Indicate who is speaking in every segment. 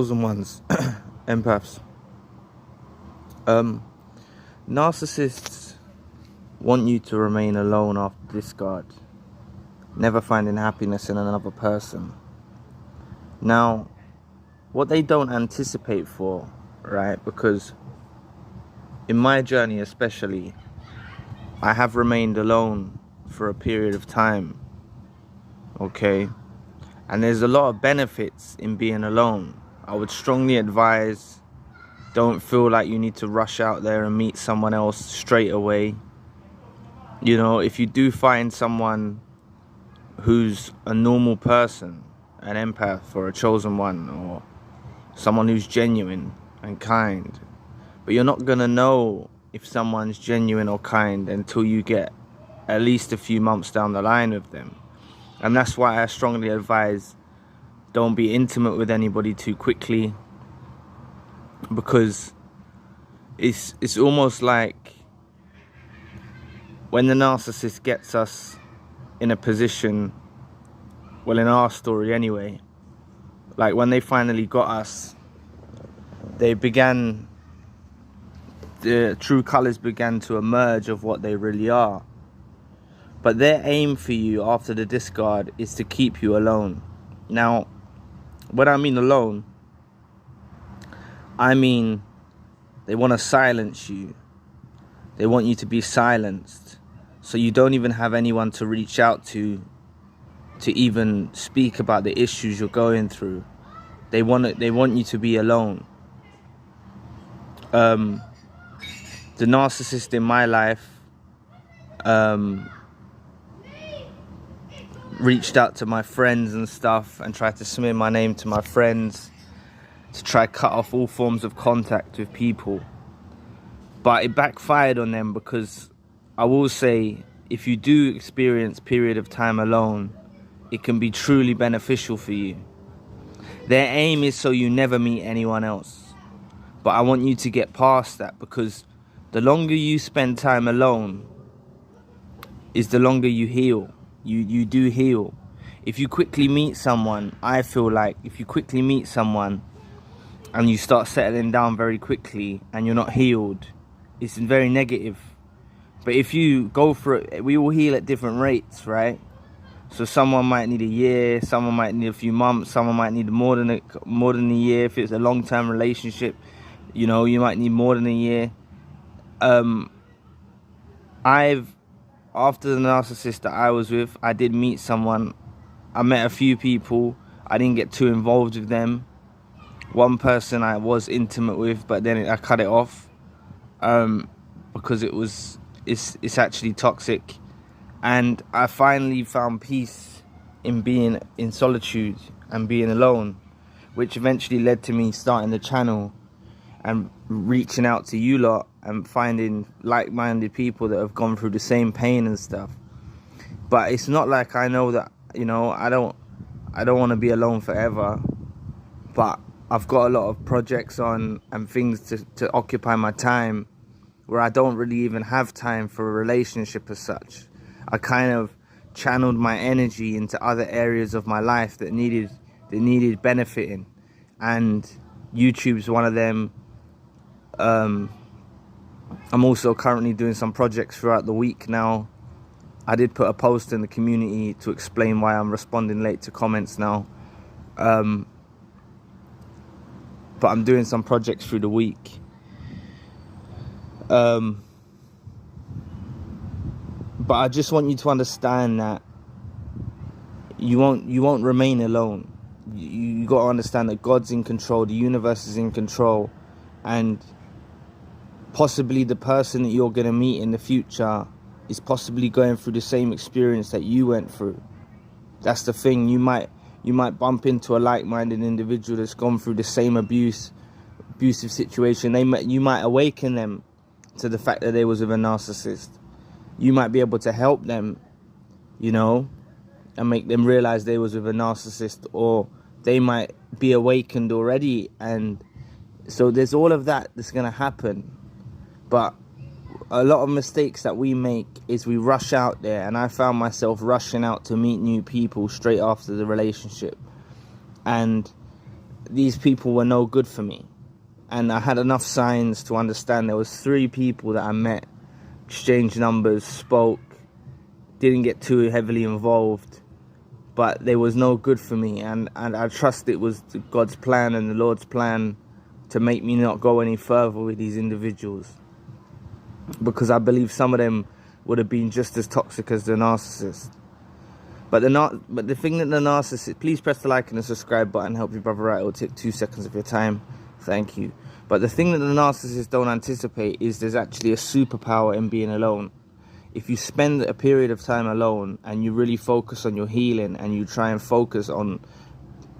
Speaker 1: Chosen ones, empaths. Narcissists want you to remain alone after discard, never finding happiness in another person. Now, what they don't anticipate for, right? Because in my journey especially, I have remained alone for a period of time, okay? And there's a lot of benefits in being alone. I would strongly advise, don't feel like you need to rush out there and meet someone else straight away. You know, if you do find someone who's a normal person, an empath or a chosen one, or someone who's genuine and kind, but you're not gonna know if someone's genuine or kind until you get at least a few months down the line with them. And that's why I strongly advise, don't be intimate with anybody too quickly, because it's almost like when the narcissist gets us in a position, well, in our story anyway, like when they finally got us, the true colors began to emerge of what they really are. But their aim for you after the discard is to keep you alone. Now, when I mean alone, I mean they want to silence you. They want you to be silenced, so you don't even have anyone to reach out to even speak about the issues you're going through. They want you to be alone. The narcissist in my life reached out to my friends and stuff and tried to smear my name to my friends to try cut off all forms of contact with people. But it backfired on them, because I will say, if you do experience a period of time alone, it can be truly beneficial for you. Their aim is so you never meet anyone else. But I want you to get past that, because the longer you spend time alone is the longer you heal. You do heal. If you quickly meet someone, I feel like if you quickly meet someone and you start settling down very quickly and you're not healed, it's very negative. But if you go for it, we all heal at different rates, right? So someone might need a year, someone might need a few months, someone might need more than a year. If it's a long-term relationship, you know, you might need more than a year. After the narcissist that I was with, I did meet someone. I met a few people. I didn't get too involved with them. One person I was intimate with, but then I cut it off because it's actually toxic. And I finally found peace in being in solitude and being alone, which eventually led to me starting the channel and reaching out to you lot and finding like-minded people that have gone through the same pain and stuff. But it's not like I know that, you know, I don't want to be alone forever, but I've got a lot of projects on and things to occupy my time, where I don't really even have time for a relationship as such. I kind of channeled my energy into other areas of my life that needed benefiting, and YouTube's one of them. I'm also currently doing some projects throughout the week now. I did put a post in the community to explain why I'm responding late to comments now. But I'm doing some projects through the week. But I just want you to understand that you won't remain alone. You got to understand that God's in control, the universe is in control, and possibly the person that you're going to meet in the future is possibly going through the same experience that you went through. That's the thing. You might bump into a like-minded individual that's gone through the same abusive situation. You might awaken them to the fact that they was with a narcissist. You might be able to help them, you know, and make them realize they was with a narcissist, or they might be awakened already. And so there's all of that that's going to happen. But a lot of mistakes that we make is we rush out there, and I found myself rushing out to meet new people straight after the relationship. And these people were no good for me. And I had enough signs to understand there was 3 people that I met, exchanged numbers, spoke, didn't get too heavily involved, but there was no good for me. And I trust it was God's plan and the Lord's plan to make me not go any further with these individuals, because I believe some of them would have been just as toxic as the narcissist. But the thing that the narcissist, please press the like and the subscribe button, help your brother out. It'll take 2 seconds of your time. Thank you. But the thing that the narcissists don't anticipate is there's actually a superpower in being alone. If you spend a period of time alone and you really focus on your healing and you try and focus on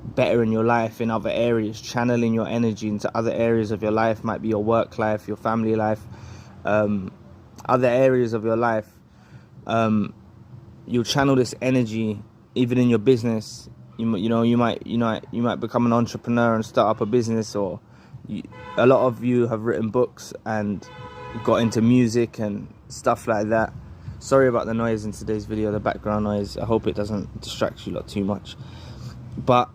Speaker 1: bettering your life in other areas, channeling your energy into other areas of your life, might be your work life, your family life, other areas of your life, you'll channel this energy even in your business. You might become an entrepreneur and start up a business, or a lot of you have written books and got into music and stuff like that. Sorry about the noise in today's video, the background noise. I hope it doesn't distract you lot too much. But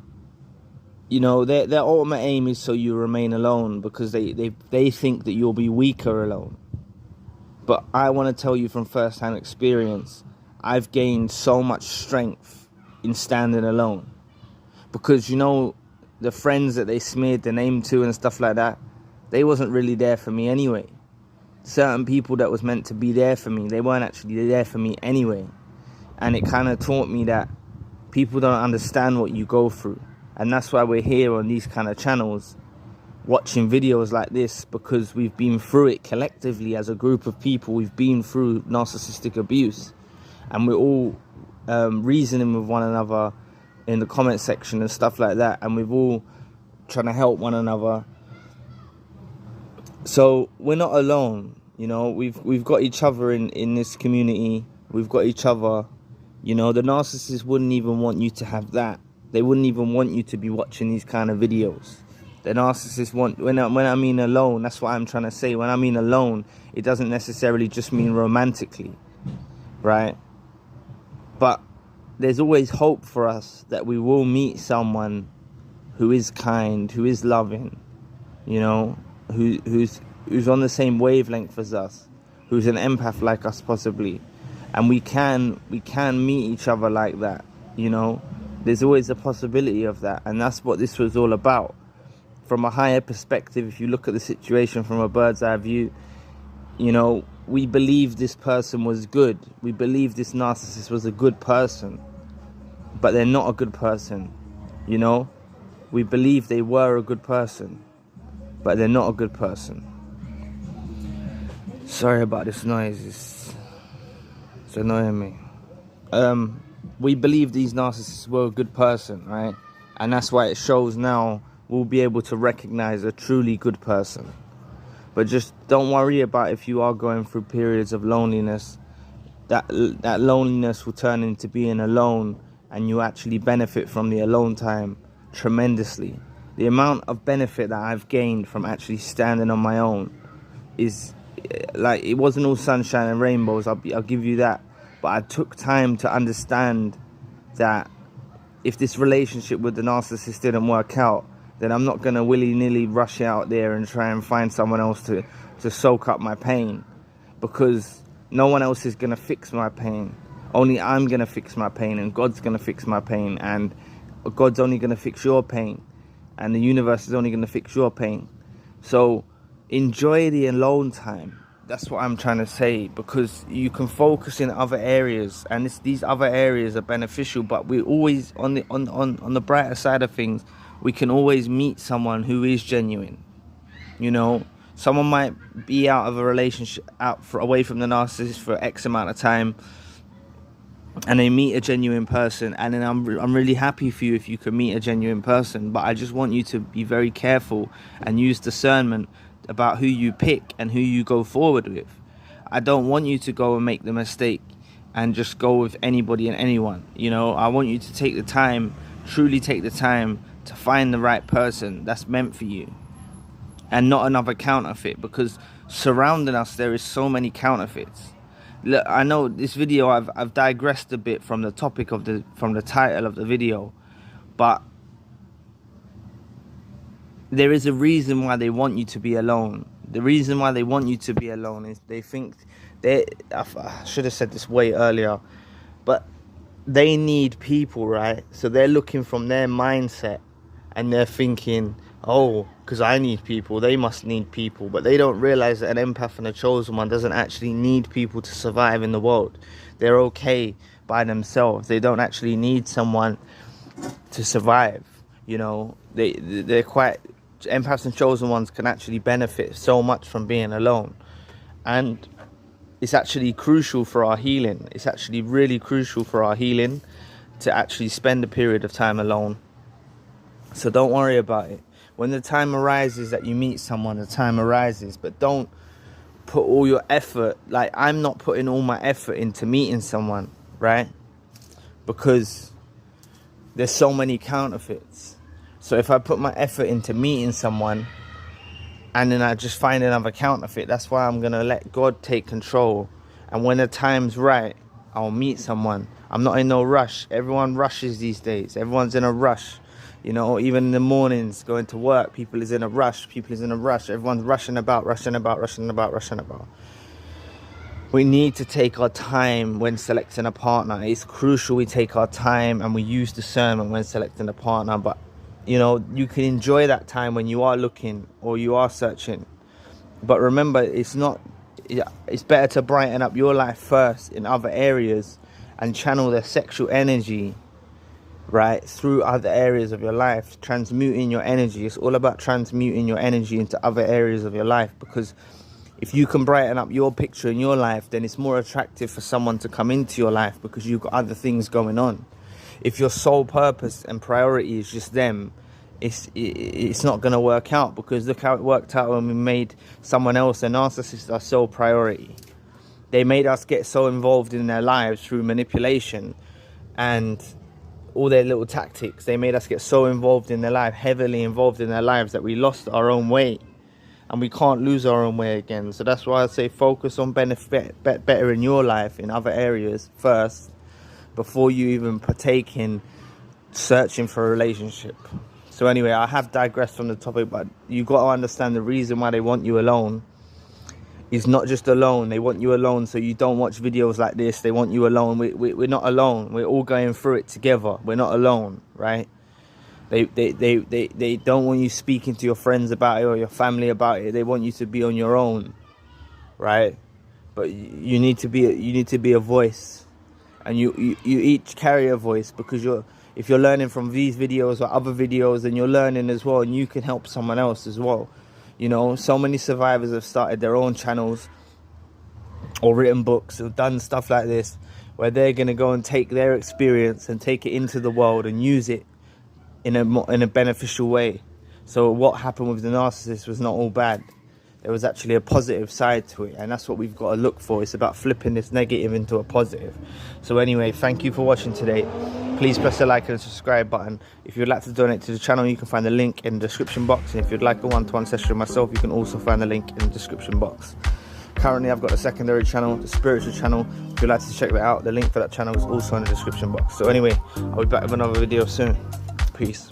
Speaker 1: their ultimate aim is so you remain alone, because they think that you'll be weaker alone. But I want to tell you from first-hand experience, I've gained so much strength in standing alone. Because the friends that they smeared the name to and stuff like that, they wasn't really there for me anyway. Certain people that was meant to be there for me, they weren't actually there for me anyway. And it kind of taught me that people don't understand what you go through. And that's why we're here on these kind of channels, watching videos like this, because we've been through it collectively as a group of people. We've been through narcissistic abuse, and we're all reasoning with one another in the comment section and stuff like that, and we've all trying to help one another. So we're not alone. We've got each other in this community. We've got each other. The narcissists wouldn't even want you to have that. They wouldn't even want you to be watching these kind of videos. The narcissists want, when I mean alone, that's what I'm trying to say. When I mean alone, it doesn't necessarily just mean romantically, right? But there's always hope for us that we will meet someone who is kind, who is loving, who's on the same wavelength as us, who's an empath like us possibly, and we can meet each other like that. There's always a possibility of that, and that's what this was all about. From a higher perspective, if you look at the situation from a bird's eye view, we believe this person was good. We believe this narcissist was a good person, but they're not a good person. We believe they were a good person, but they're not a good person. Sorry about this noise, it's annoying me. We believe these narcissists were a good person, right? And that's why it shows now we'll be able to recognize a truly good person. But just don't worry about if you are going through periods of loneliness. That loneliness will turn into being alone, and you actually benefit from the alone time tremendously. The amount of benefit that I've gained from actually standing on my own is like, it wasn't all sunshine and rainbows, I'll give you that. But I took time to understand that if this relationship with the narcissist didn't work out, then I'm not going to willy-nilly rush out there and try and find someone else to soak up my pain, because no one else is going to fix my pain. Only I'm going to fix my pain, and God's going to fix my pain, and God's only going to fix your pain, and the universe is only going to fix your pain. So enjoy the alone time. That's what I'm trying to say, because you can focus in other areas, and these other areas are beneficial. But we're always on the brighter side of things. We can always meet someone who is genuine. Someone might be out of a relationship, away from the narcissist for X amount of time, and they meet a genuine person, and then I'm really happy for you if you can meet a genuine person. But I just want you to be very careful and use discernment about who you pick and who you go forward with. I don't want you to go and make the mistake and just go with anybody and anyone. I want you to take the time, truly take the time to find the right person that's meant for you, and not another counterfeit, because surrounding us there is so many counterfeits. Look, I know this video I've digressed a bit from the topic from the title of the video, but there is a reason why they want you to be alone. The reason why they want you to be alone is they think I should have said this way earlier, but they need people, right? So they're looking from their mindset, and they're thinking, oh, because I need people, they must need people. But they don't realize that an empath and a chosen one doesn't actually need people to survive in the world. They're okay by themselves. They don't actually need someone to survive. You know, they're quite, empaths and chosen ones can actually benefit so much from being alone. And it's actually crucial for our healing. It's actually really crucial for our healing to actually spend a period of time alone. So don't worry about it. When the time arises that you meet someone, the time arises. But don't put all your effort, like I'm not putting all my effort into meeting someone, right? Because there's so many counterfeits. So if I put my effort into meeting someone and then I just find another counterfeit, that's why I'm going to let God take control. And when the time's right, I'll meet someone. I'm not in no rush. Everyone rushes these days. Everyone's in a rush. You know, even in the mornings, going to work, people is in a rush. Everyone's rushing about. We need to take our time when selecting a partner. It's crucial we take our time and we use discernment when selecting a partner. But, you know, you can enjoy that time when you are looking or you are searching. But remember, it's better to brighten up your life first in other areas and channel their sexual energy, right, through other areas of your life, transmuting your energy. It's all about transmuting your energy into other areas of your life, because if you can brighten up your picture in your life, then it's more attractive for someone to come into your life because you've got other things going on. If your sole purpose and priority is just them, it's not going to work out, because look how it worked out when we made someone else a narcissist our sole priority. They made us get so involved in their lives through manipulation and all their little tactics. They made us get so involved in their life, heavily involved in their lives, that we lost our own way, and we can't lose our own way again. So that's why I say focus on better in your life in other areas first, before you even partake in searching for a relationship. So anyway, I have digressed from the topic, but you've got to understand the reason why they want you alone is not just alone. They want you alone so you don't watch videos like this. They want you alone. We're not alone. We're all going through it together. We're not alone, right? They don't want you speaking to your friends about it or your family about it. They want you to be on your own, right? But you need to be a voice, and you each carry a voice, because if you're learning from these videos or other videos, then you're learning as well, and you can help someone else as well. You know, so many survivors have started their own channels or written books, have done stuff like this, where they're going to go and take their experience and take it into the world and use it in a beneficial way. So what happened with the narcissist was not all bad. There was actually a positive side to it, and that's what we've got to look for. It's about flipping this negative into a positive. So anyway, thank you for watching today. Please press the like and subscribe button. If you'd like to donate to the channel, you can find the link in the description box. And if you'd like a one-to-one session with myself, you can also find the link in the description box. Currently, I've got a secondary channel, the spiritual channel. If you'd like to check that out, the link for that channel is also in the description box. So anyway, I'll be back with another video soon. Peace.